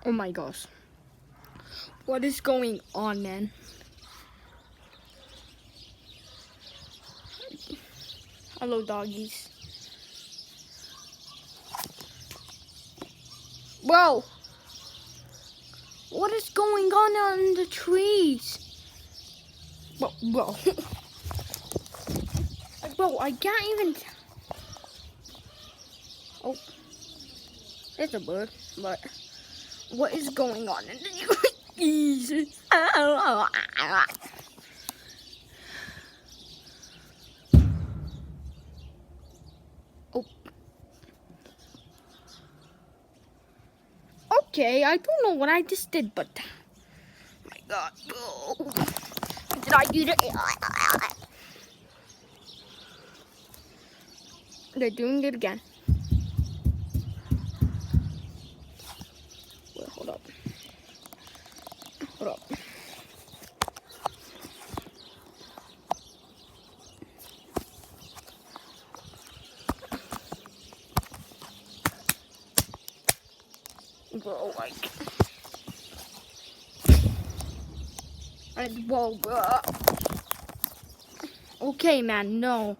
Oh my gosh. What is going on, man? Hello, doggies. Bro, what is going on in the trees? Bro. Bro, I can't even. Oh, there's a bird, but what is going on in the trees? Oh. Okay, I don't know what I just did, but oh my God, oh. Did I do that? They're doing it again. Wait, hold up. Hold up. Bro, like. Whoa, bro. Okay, man, no.